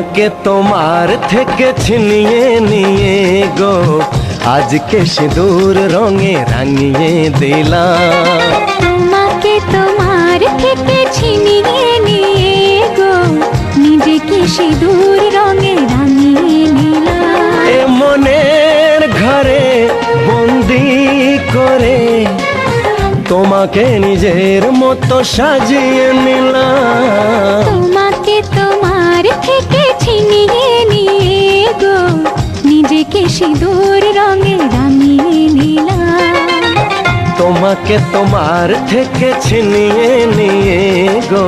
তোমাকে তোমার থেকে ছিনিয়ে নিয়ে গো আজকে সিঁদুর রঙে রাঙিয়ে দিলাম। তোমাকে তোমার থেকে ছিনিয়ে নিয়ে গো নিজেকে সিঁদুর রঙে রাঙিয়ে নিলাম। এ মনের ঘরে বন্দি করে তোমাকে নিজের মতো সাজিয়ে নিলাম। তোমাকে তোমার থেকে ছিনিয়ে নিয়ে গো নিজেকে সিঁদুর রঙে রাঙিয়ে নিলাম। তোমাকে তোমার থেকে ছিনিয়ে নিয়ে গো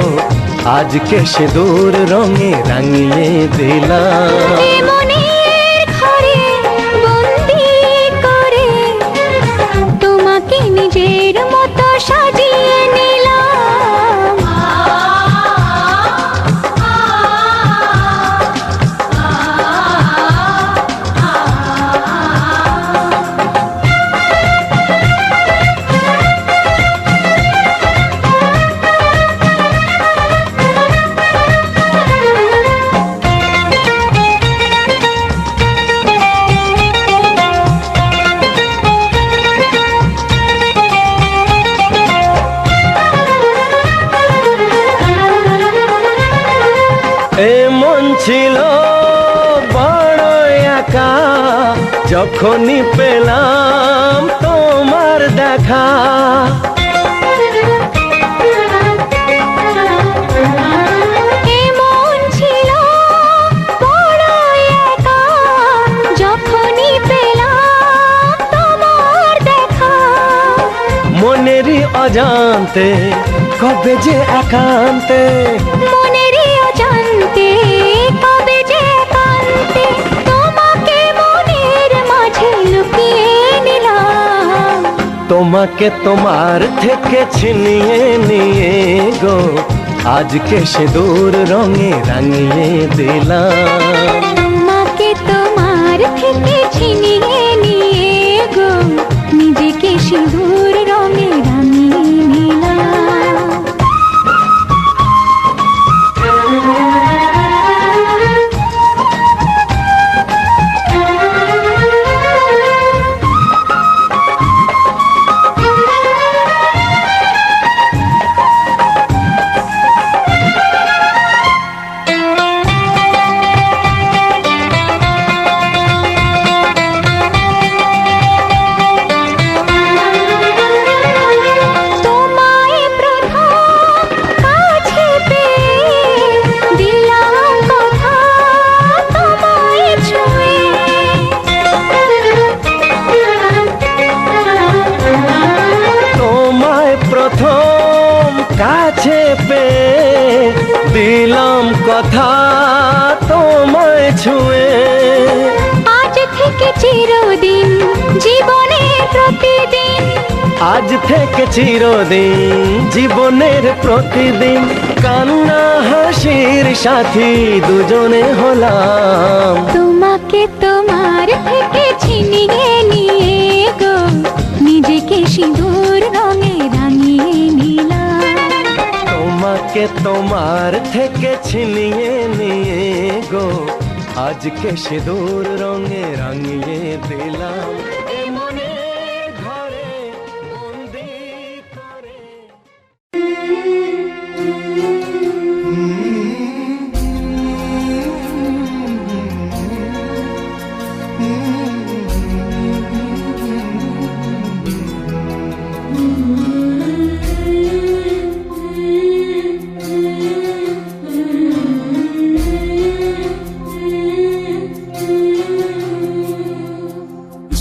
আজকে সিঁদুর রঙে রাঙিয়ে দিলাম। এ মনের ঘরে বন্দি করে তোমাকে নিজের মতো সাজিয়ে নিলাম। এ মন ছিল বড় একা যখনই পেলাম তোমার দেখা। এ মন ছিল বড় একা যখনই পেলাম তোমার দেখা। মনেরই অজান্তে কবে যে একান্তে, মনেরই অজান্তে কবে যে একান্তে তোমাকে মনের মাঝে লুকিয়ে নিলাম। তোমাকে তোমার থেকে ছিনিয়ে নিয়ে গো আজকে সিঁদুর রঙে রাঙিয়ে দিলাম। তোমাকে তোমার থেকে ছিনিয়ে নিয়ে গো নিজেকে সিঁদুর রঙে রাঙিয়ে নিলাম। তোমায় প্রথম কাছে পেয়ে দিলাম কথা তোমায় ছুঁয়ে। তোমায় প্রথম কাছে পেয়ে দিলাম কথা তোমায় ছুঁয়ে। আজ থেকে চিরদিন জীবনের প্রতিদিন, আজ থেকে চিরদিন জীবনের প্রতিদিন কান্না হাসির সাথী দুজনে হলাম। তোমাকে তোমার থেকে ছিনিয়ে নিয়ে গো নিজেকে সিঁদুর রঙে রাঙিয়ে নিলাম। তোমাকে তোমার থেকে ছিনিয়ে নিয়ে গো আজকে সিঁদুর রঙে রাঙিয়ে দিলাম। এ মনের ঘরে বন্দি করে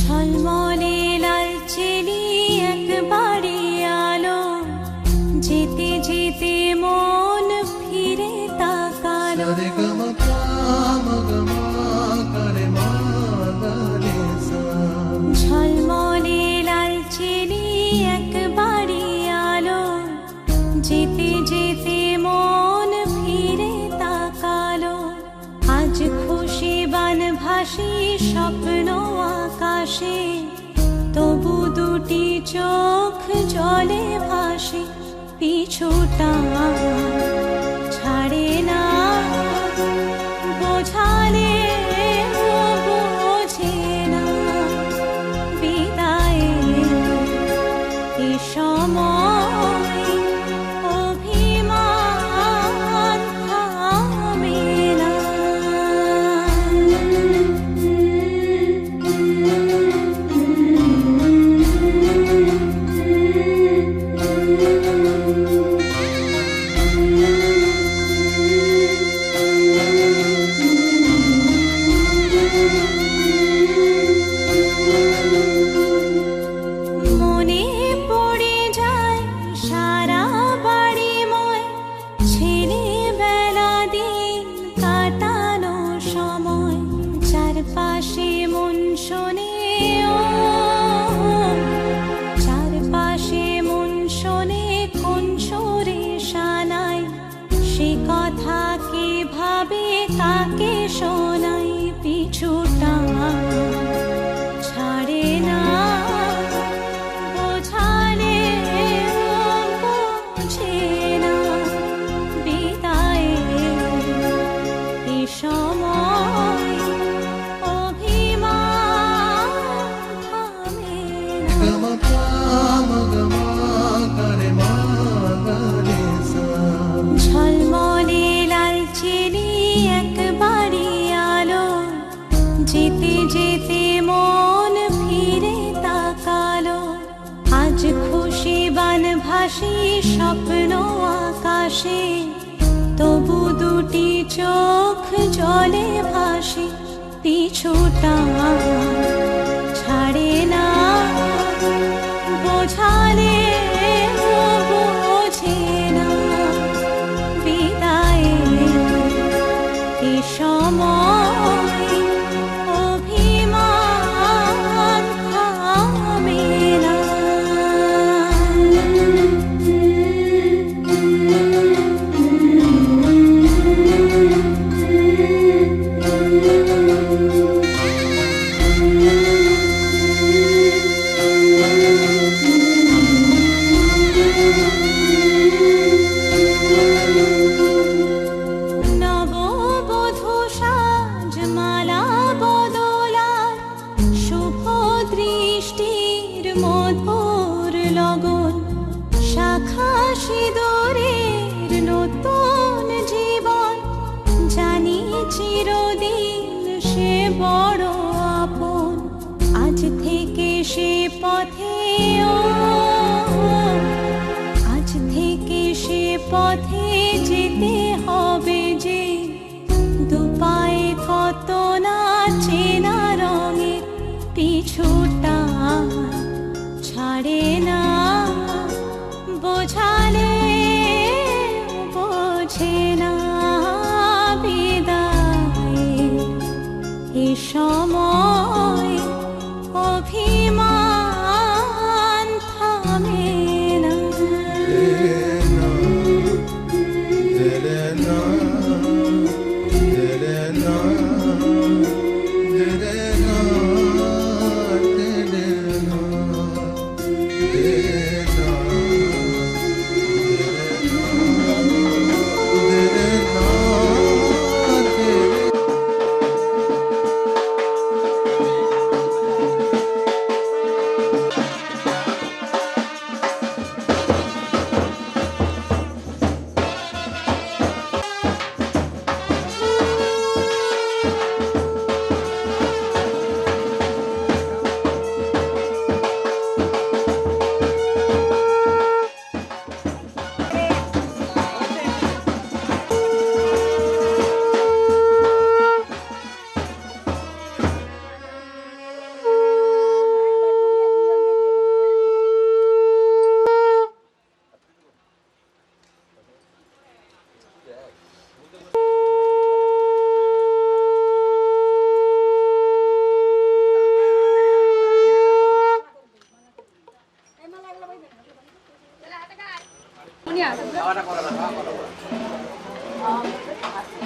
ঝলমলে লালচেলি একবারে আলো, যেতে যেতে মন ফিরে তাকালো। ঝলমলে লালচেলি একবারে আলো, যেতে যেতে মন ফিরে তাকালো। আজ খুশি বানভাসী স্বপ্ন আকাশে, তবু দুটি চোখ জলে ভাসে। পিছুটা ছাড়ে না বোঝালে বোঝে না বিদায়ে এ সময় অভিমান থামে না। মনে পড়ে যায় সারা বাড়িময় ছেলেবেলা দিন কাটানো সময়, চারপাশে মন শোনে চারপাশে মন শোনে কোন সুরে শানাই, সে কথা কে ভাবে কাকে শোনাই, পিছুটা ছাড়ে না বোঝালে বোঝে না বিদায়ে এ সময় অভিমান থামে না। ঝলমলে লালচেনি একবারই আলো, যেতে যেতে মন ফিরে তাকালো, আজ খুশি বানভাসি স্বপ্ন আকাশে, তবু দুটি চোখ জলে ভাসে, পিছুটা ছাড়ে না বোঝালে বোঝে না বিদায়ে এ সময় অভিমান থামে না। নববধূ সাজমালা বদলার শুভ দৃষ্টির মধুর লগন, শাখা সিঁদুরের নতুন জীবন, জানি চিরদিন সে বড় আপন, আজ থেকে সে পথে আজ থেকে সে পথে যেতে হবে যে, দুপায়ে কত না চেনা রঙের, পিছুটা ছাড়ে না বোঝালে বোঝে না বিদায়ে এ সময় অভিমান থামে না।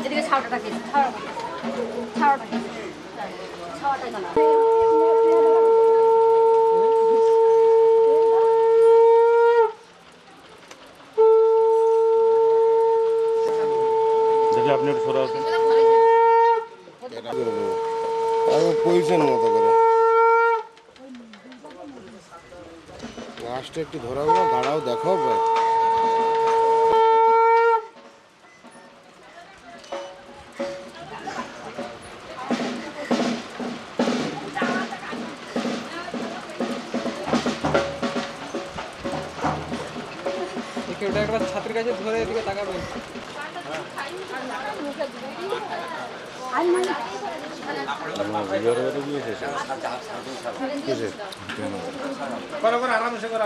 যেদিকে ছাওয়াটা কি ছাওয়াটা কি ছাওয়াটা জানা দেখি আপনি একটু সরা পজিশন মতো করে লাস্টে একটু ধরাবো না, দাঁড়াও দেখো ওটা একবার ছাত্রের কাছে ধরে এদিকে তাকাবেন। আরামসে করে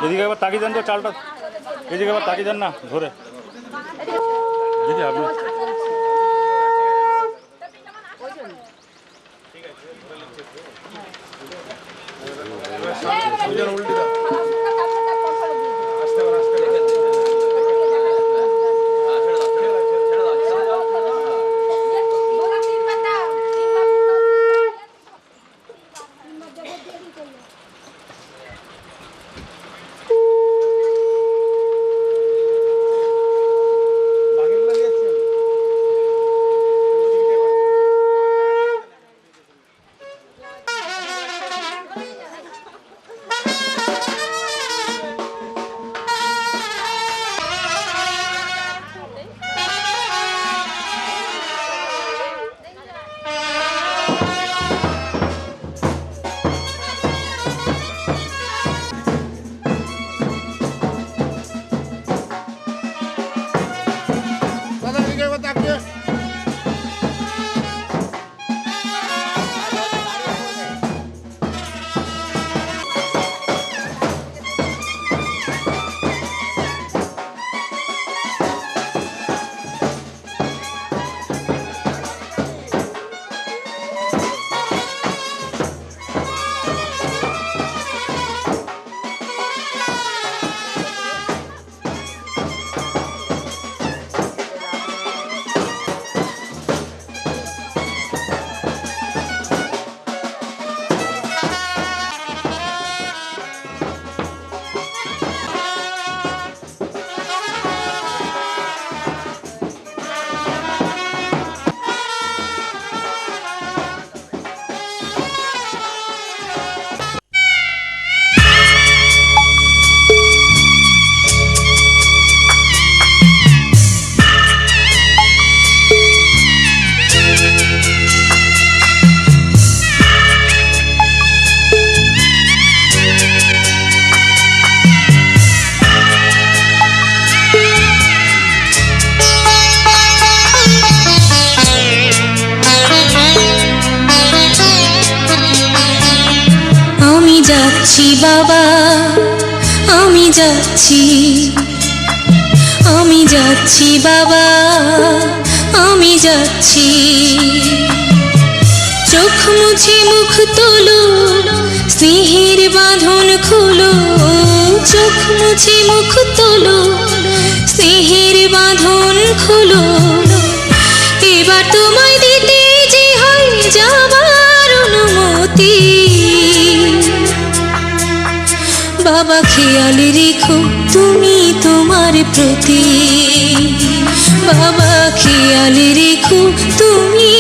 এদিকে একবার তাকিয়ে দেন তো চালটা, এদিকে একবার তাকিয়ে দেন না ধরে দিদি আপনি। যাচ্ছি বাবা, আমি যাচ্ছি, আমি যাচ্ছি বাবা, আমি যাচ্ছি। চোখ মুছে মুখ তোলো, স্নেহের বাঁধন খুলো। চোখ মুছে মুখ তোলো, স্নেহের বাঁধন খুলো। এবার তোমায় দিতে যে হয় যাবার অনুমতি। বাবা খেয়াল রেখো তুমি তোমার প্রতি। বাবা খেয়াল রেখো তুমি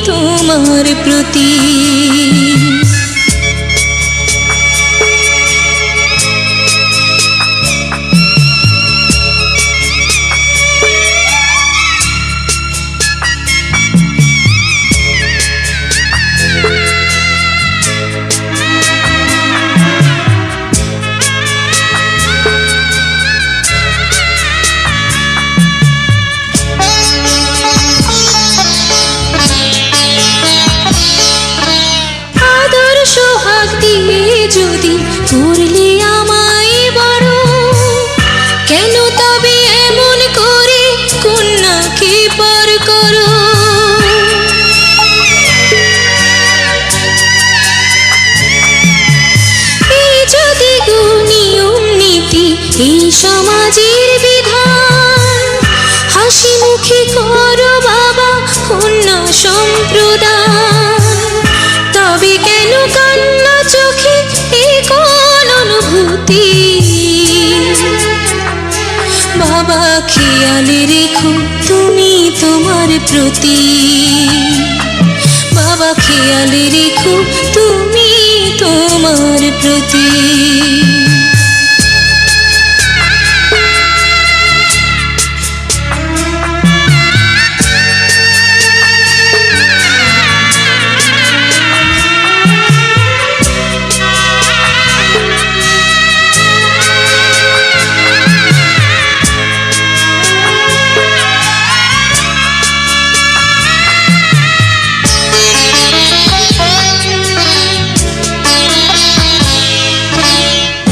তোমার প্রতি। এই সমাজের বিধান। হাসি মুখে করো বাবা কন্যা সম্প্রদান। তবে কেন কান্না চোখে এই কোন অনুভূতি? বাবা খেয়ালে রেখো তুমি তোমার প্রতি। বাবা খেয়ালে রেখো তুমি তোমার প্রতি।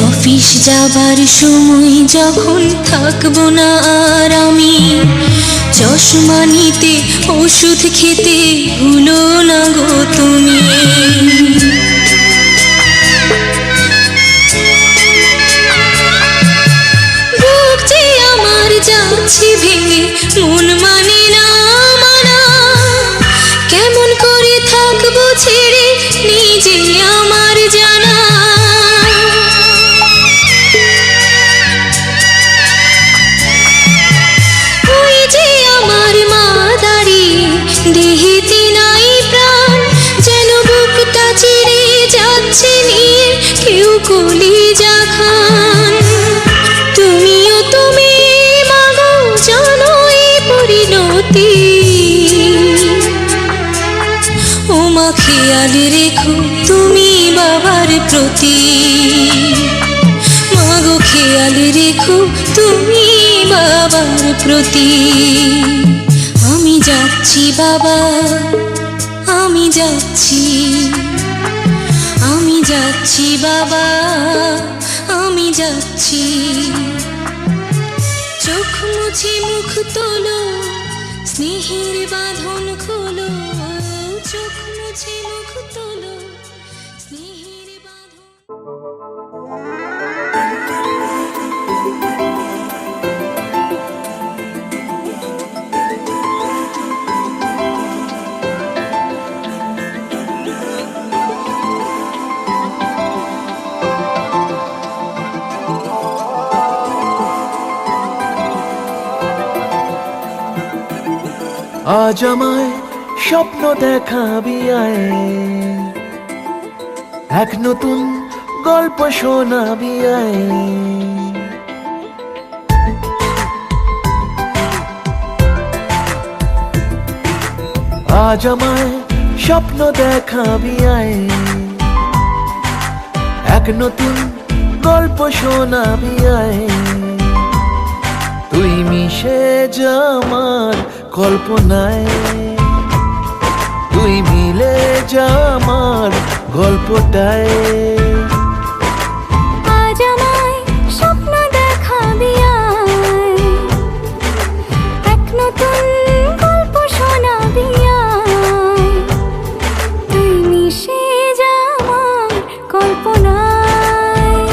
অফিস যাবার সময় যখন থাকবো না আর আমি, চশমা নিতে ওষুধ খেতে ভুলো না গো তুমি। বুক যে আমার যাচ্ছে ভেঙে, মন মানে না মানা। কেমন করে থাকবো ছেড়ে নিজে আমার জানা। দেহেতে নাই প্রাণ, যেন বুকটা চিরে যাচ্ছে নিয়ে কেউ কলিজা খান। তুমিও তুমি মাগো জানো এই পরিণতি। ও মা খেয়ালে রেখো তুমি বাবার প্রতি। মাগো খেয়ালে রেখো তুমি বাবার প্রতি। আমি যাচ্ছি বাবা, আমি যাচ্ছি, আমি যাচ্ছি বাবা, আমি যাচ্ছি। চোখ মুছে মুখ তোলো, স্নেহের বাঁধন খোলো। চোখ মুছে মুখ তোলো, স্নেহের বাঁধন। আজ আমায় স্বপ্ন দেখাবি আয়, এক নতুন গল্প শোনাবি আয়। আজ আমায় স্বপ্ন দেখাবি আয়, এক নতুন গল্প শোনাবি আয়। তুই মিশে যা আমার কল্পনায়, তুই মিলে যা আমার গল্পটায়। আজ আমায় স্বপ্ন দেখাবি আয়, এক নতুন গল্প শোনাবি আয়। তুই মিশে যা আমার কল্পনায়,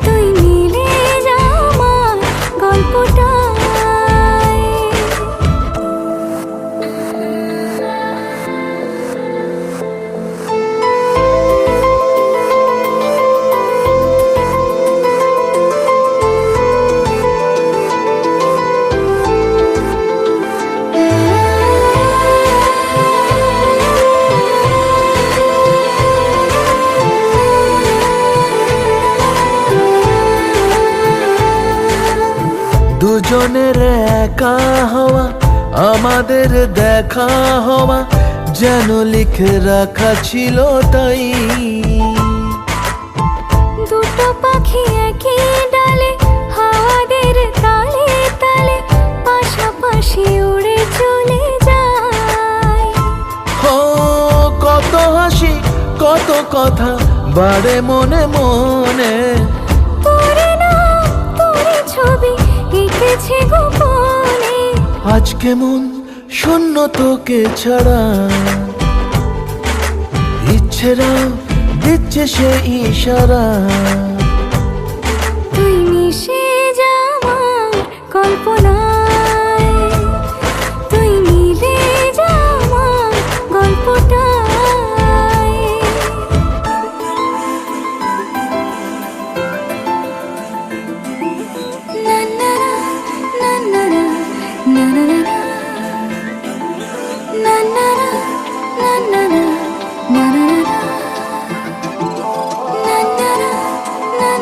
তুই মিলে যা আমার গল্পটায়। দুজনের একা হওয়া, আমাদের দেখা হওয়া যেন লিখে রাখা ছিল তাই। দুটো পাখি একই ডালে, হাওয়াদের তালে তালে পাশাপাশি উড়ে চলে যায়। ও কত হাসি কত কথা বাড়ে মনে মনে। তোরে না তোরে ছবি এঁকেছে গোপনে। আজ কেমন শূন্য তোকে ছাড়া, ইচ্ছেরা দিচ্ছে সে ইশারা। তুই মিশে কল্পনায় তুই মিলে যা আমার গল্পটায়। না না না না না না না না না না না না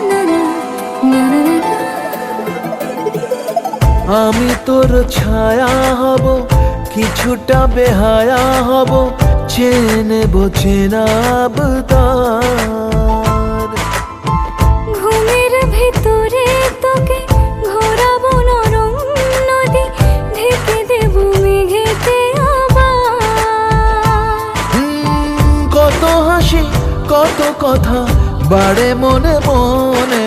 না না আমি তোর ছায়া হব, কিছুটা বেহায়া হব, চেনে চেনাব তার। ঘুমের ভেতরে তোকে ঘোরাবো নরম নদী, ঢেকে দেব মেঘেতে আবার। কত হাসি কত কথা বাড়ে মনে মনে,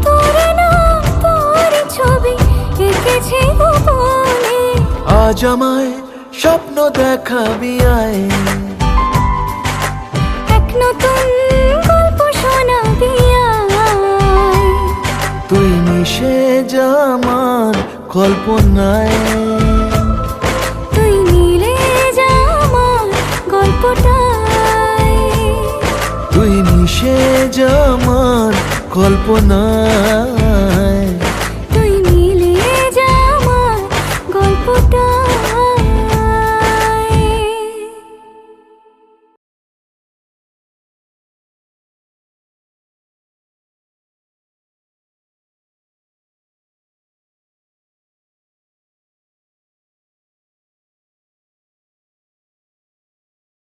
তোর নাম তোর ছবি এঁকেছে গোপনে। আজ আমায় স্বপ্ন দেখাবি আয়, এক নতুন গল্প শোনাবি আয়। তুই মিশে যা আমার কল্পনায়, তুই মিলে যা আমার গল্পটায়। তুই মিশে যা আমার কল্পনায়।